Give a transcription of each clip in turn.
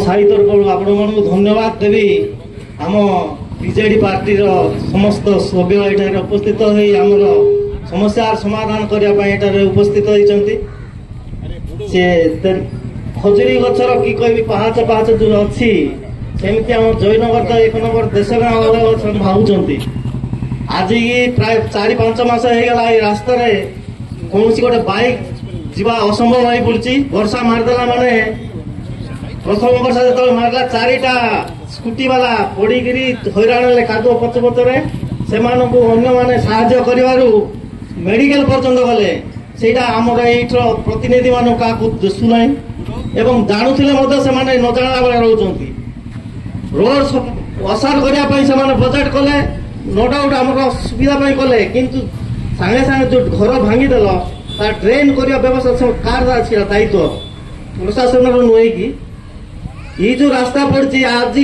साई तरफ आपण मानक धन्यवाद देवी आम बीजेडी पार्टी समस्त सभ्य एठारे उपस्थित होई आमर समस्या समाधान करने उपस्थित होती खजुरी गचर कि कह पाहाच पाहाच जो अच्छी सेमती आम जयनगर तो एक नंबर देश भावुंट आज प्राय 4-5 मास होगा ये रास्त कौन गोटे बाइक जीवा असंभव हो पड़ी वर्षा मारिदेला माने प्रथम वर्षा जो मारला 4टा स्कूटी वाला पड़ी हैरान कादुआ पचपचरे से मैंने मेडिकल पर्यंत गले सेटा आमर एइठर प्रतिनिधि मान क्या दिशुना एवं जानूले न जाना बेले रोचे रोड असार करने बजेट कले नो डाउट आम सुविधा कले किंतु सागे सागे जो घर भांगीदेल ड्रेन करने व्यवस्था कार दायित्व प्रशासन नुहे कि ये जो रास्ता पड़ी आज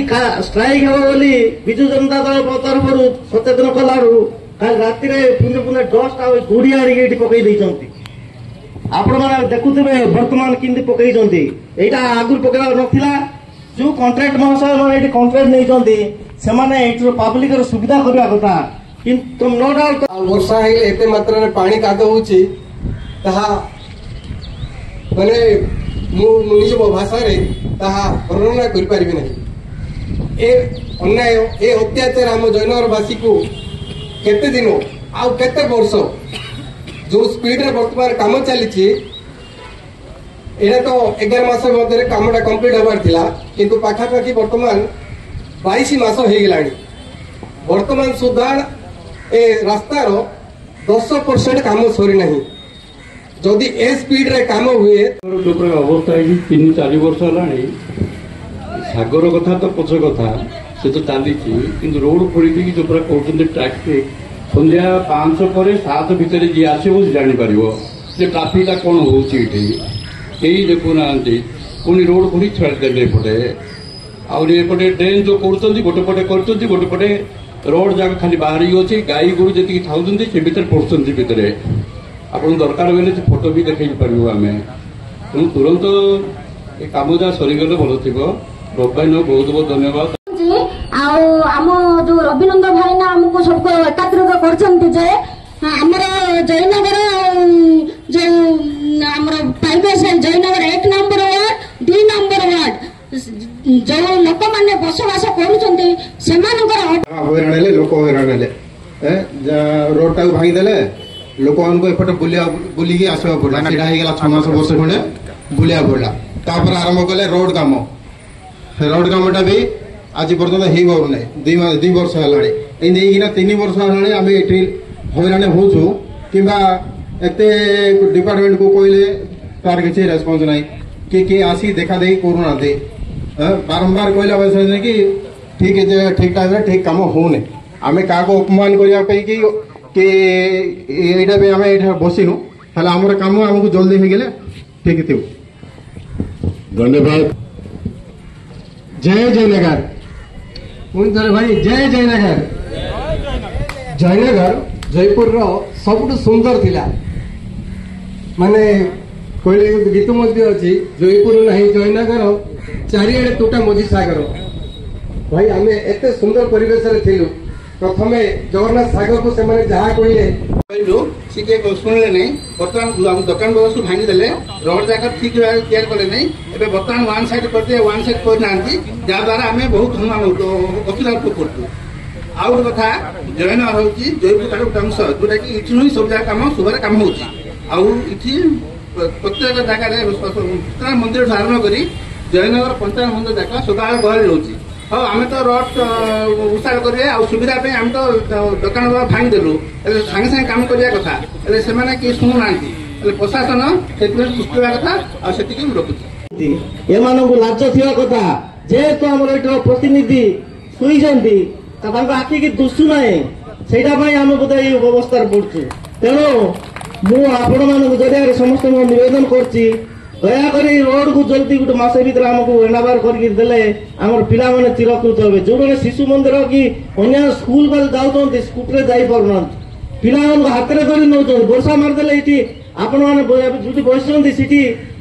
स्ट्राइक हे बोली विजु जनता दल तरफ सचेतन कलु कल राति पुणे पुणे डस्ट आ गुड़ी आड़ी पकई आपण मैंने देखुवे बर्तमान किंती पकई यहाँ आगुरी पकड़ा नाला जो कॉन्ट्रैक्ट महाशय मैंने कॉन्ट्रैक्ट नहीं पब्लिक सुविधा करने कथा कि नो डाउट वर्षा एते मात्रा पानी काद होची माने निज भाषा वर्णना कर अन्याय ए अत्याचार आम जयनगरवासी को केते दिन आउ केते वर्ष जो स्पीड रे वर्तमान काम चली एटा तो 11 मास मध्य कामटा कंप्लीट होबार थिला किंतु पाखापाखि वर्तमान 22 मास हो गलानी वर्तमान सुधा ए रास्तार 10% काम सरी नहीं जदि ए स्पीड रे काम हुए जो अवस्था है 3-4 वर्ष है सागर कथा तो पछ कथा से तो चली रोड खोल जो कहते ट्राफिक संध्या 5 पर 7 भितर जी आसो जापर जे ट्राफिक कौन होती देखुना पुणी रोड खोली छाड़देले एपटे आउटे ड्रेन जो कर गोटे पटे गोटे पटे रोड जाक खाली बाहरी अच्छी गाई गोरु जी था से भितर पड़ुंट भितर आप दरकार बेले फोटो भी देख पार आम तेणु तुरंत ये कम जहाँ सरीगले भल थी रबाई बहुत बहुत धन्यवाद आम जो रविनंद भाईना आमको सबको एकत्रित कर जयनगर जो पाइबे से Jaynagar 1 number ward 2 number ward जो लोक मैंने बसवास कर लोक हैरान रोड टाक भांगीदे लोक एपटे बुलिकी आसवा पड़ा 6 मास वर्ष खंडे बुलिया पड़ा तापर आरंभ कले रोड कामटा भी आज पर्यटन हो पारना 2 वर्ष है 3 वर्ष है आम ये हैरान होचु कि डिपार्टमेंट को कहले तार किसी रेस्पॉन्स ना कि आसी देखा देखी करूना बारंबार कहला कि ठीक है ठीक टाइम ठीक कम होने आम क्या अपमान करने कि यहाँ भी आम ये बसिनु आमर कम आमको जल्दी हो गले ठीक थी। धन्यवाद। जय जयनगर मुझे भाई जय जयनगर जयनगर जयपुर सबुठ सुंदर थिला माने कहले गीत अच्छी जयपुर नहीं जयनगर चारिआडे टूटा मझी सागर भाई आम एत सुंदर परिवेश थिलु प्रथम जगन्नाथ सागर को से जहाँ कहलु सी शुणिले नहीं बर्तमान दुकान व्यवस्था भांगीदे रोड जाक ठीक तैयार कले नहीं एवं बर्तमान वन साइड करते वन साइड करना जहाद्वारा आम बहुत असुविधा करूँ आउ गोटे कथा जयनगर हूँ जयपुर तार गोटे अंश जोटा कि ये ही सब जगह कम सुबह कम हो प्रत्येक जगह मंदिर आरम्भ कर जयनगर पंचायत मंदिर जाक सदाବେଳେ गहली रोचे हाँ आम तो रोड उसाड़ करें सुविधा आम तो दुकान भांगीदेलु सागे सागे कम करने कथा से शुणुना प्रशासन से दृष्टि कथा से रखुच्छी एमानकु लाज थिया कथा जेहेतु आम प्रतिनिधि शुई आखि की दुशु ना से आम बोधे अवस्था पड़ू तेणु मुझे जरिया समस्त निवेदन कर दयाकर रोड को जल्दी गोटे मस भर आमको एनाबार करदे आम पिला मैंने चिरकृत हे जो मैंने शिशु मंदिर कि अन्य स्कूल वाले जाऊँ स्कूटी जापना पिला हाथ में धरी नौ वर्षा मारिदे ये आपण मैंने जो बस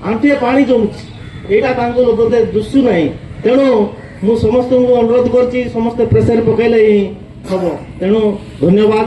आंटे पा जमुची यहाँ बोधे दुशु ना ତେଣୁ ମୁଁ ସମସ୍ତଙ୍କୁ ଅନୁରୋଧ କରୁଛି ସମସ୍ତେ ପ୍ରେସର ପକେଇଲେ ହିଁ ହବ। ତେଣୁ ଧନ୍ୟବାଦ।